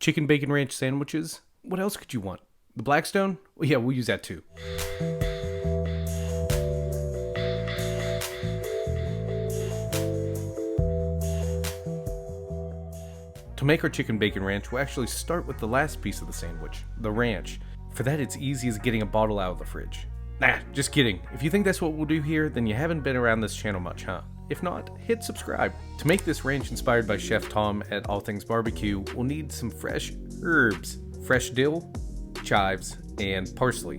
chicken bacon ranch sandwiches. What else could you want? The Blackstone? Well, yeah, we'll use that too. To make our chicken bacon ranch, we'll actually start with the last piece of the sandwich, the ranch. For that, it's easy as getting a bottle out of the fridge. Nah, just kidding. If you think that's what we'll do here, then you haven't been around this channel much, huh? If not, hit subscribe. To make this ranch inspired by Chef Tom at All Things Barbecue, we'll need some fresh herbs, fresh dill, chives, and parsley.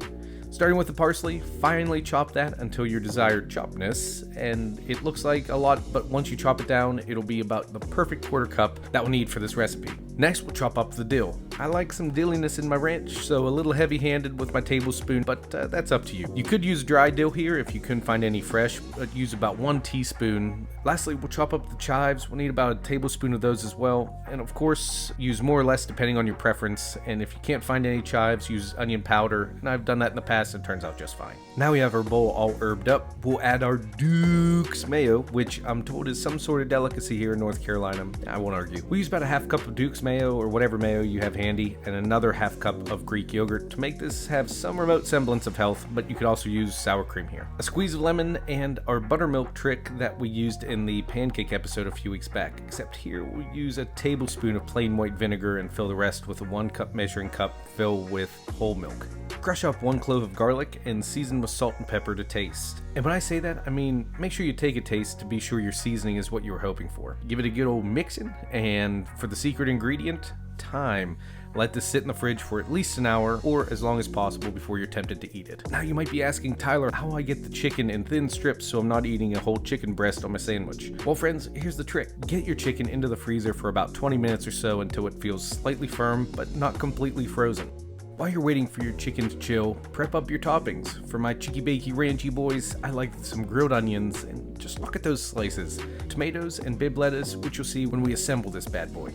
Starting with the parsley, finely chop that until your desired chopness, and it looks like a lot, but once you chop it down, it'll be about the perfect quarter cup that we'll need for this recipe. Next, we'll chop up the dill. I like some dilliness in my ranch, so a little heavy-handed with my tablespoon, but that's up to you. You could use dry dill here if you couldn't find any fresh, but use about 1 teaspoon. Lastly, we'll chop up the chives. We'll need about a tablespoon of those as well, and of course, use more or less depending on your preference, and if you can't find any chives, use onion powder, and I've done that in the past and it turns out just fine. Now we have our bowl all herbed up. We'll add our Duke's mayo, which I'm told is some sort of delicacy here in North Carolina. I won't argue. We use about a half cup of Duke's mayo or whatever mayo you have handy, and another half cup of Greek yogurt to make this have some remote semblance of health, but you could also use sour cream here. A squeeze of lemon and our buttermilk trick that we used in the pancake episode a few weeks back, except here we use a tablespoon of plain white vinegar and fill the rest with a 1 cup measuring cup filled with whole milk. Crush up 1 clove of garlic and season with salt and pepper to taste. And when I say that, I mean make sure you take a taste to be sure your seasoning is what you were hoping for. Give it a good old mixing, and for the secret ingredient, time. Let this sit in the fridge for at least an hour or as long as possible before you're tempted to eat it. Now you might be asking, Tyler, how I get the chicken in thin strips so I'm not eating a whole chicken breast on my sandwich. Well friends, here's the trick. Get your chicken into the freezer for about 20 minutes or so until it feels slightly firm but not completely frozen. While you're waiting for your chicken to chill, prep up your toppings. For my cheeky bakey ranchy boys, I like some grilled onions, and just look at those slices. Tomatoes and Bibb lettuce, which you'll see when we assemble this bad boy.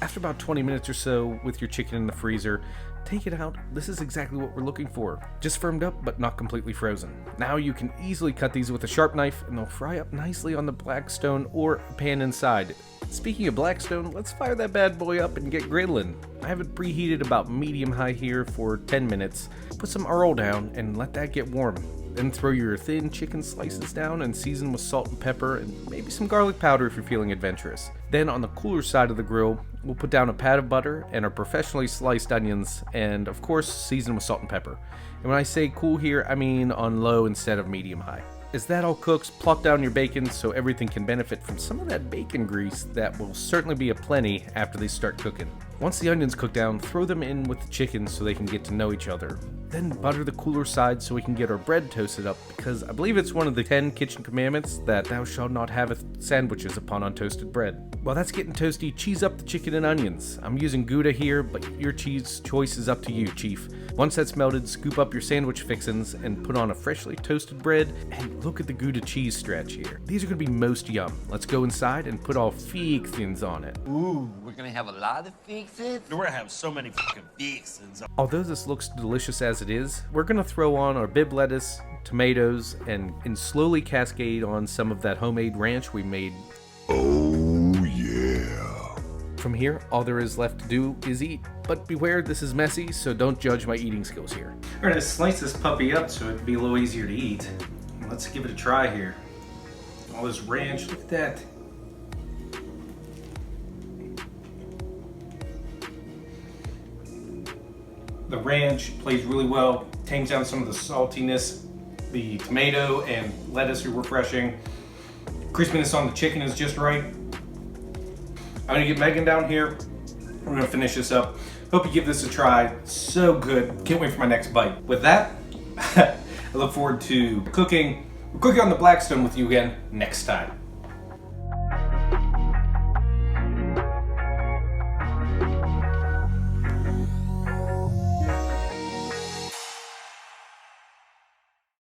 After about 20 minutes or so with your chicken in the freezer, take it out. This is exactly what we're looking for. Just firmed up, but not completely frozen. Now you can easily cut these with a sharp knife, and they'll fry up nicely on the Blackstone or a pan inside. Speaking of Blackstone, let's fire that bad boy up and get griddling. I have it preheated about medium-high here for 10 minutes. Put some oil down and let that get warm. Then throw your thin chicken slices down and season with salt and pepper and maybe some garlic powder if you're feeling adventurous. Then on the cooler side of the grill, we'll put down a pat of butter and our professionally sliced onions and of course season with salt and pepper. And when I say cool here, I mean on low instead of medium-high. As that all cooks, plop down your bacon so everything can benefit from some of that bacon grease that will certainly be aplenty after they start cooking. Once the onions cook down, throw them in with the chicken so they can get to know each other. Then butter the cooler side so we can get our bread toasted up, because I believe it's one of the 10 kitchen commandments that thou shalt not have sandwiches upon untoasted bread. While that's getting toasty, cheese up the chicken and onions. I'm using Gouda here, but your cheese choice is up to you, Chief. Once that's melted, scoop up your sandwich fixins and put on a freshly toasted bread, and look at the Gouda cheese stretch here. These are going to be most yum. Let's go inside and put all fixins on it. Ooh, we're gonna have a lot of fixins? We're gonna have so many fucking fixins. Although this looks delicious as it is, we're going to throw on our Bibb lettuce, tomatoes, and slowly cascade on some of that homemade ranch we made. Oh yeah. From here, all there is left to do is eat. But beware, this is messy, so don't judge my eating skills here. We're gonna slice this puppy up so it'd be a little easier to eat. Let's give it a try here. All this ranch, look at that. The ranch plays really well, tames down some of the saltiness. The tomato and lettuce are refreshing. Crispiness on the chicken is just right. I'm gonna get Megan down here. We're gonna finish this up. Hope you give this a try. So good. Can't wait for my next bite. With that, I look forward to cooking on the Blackstone with you again next time.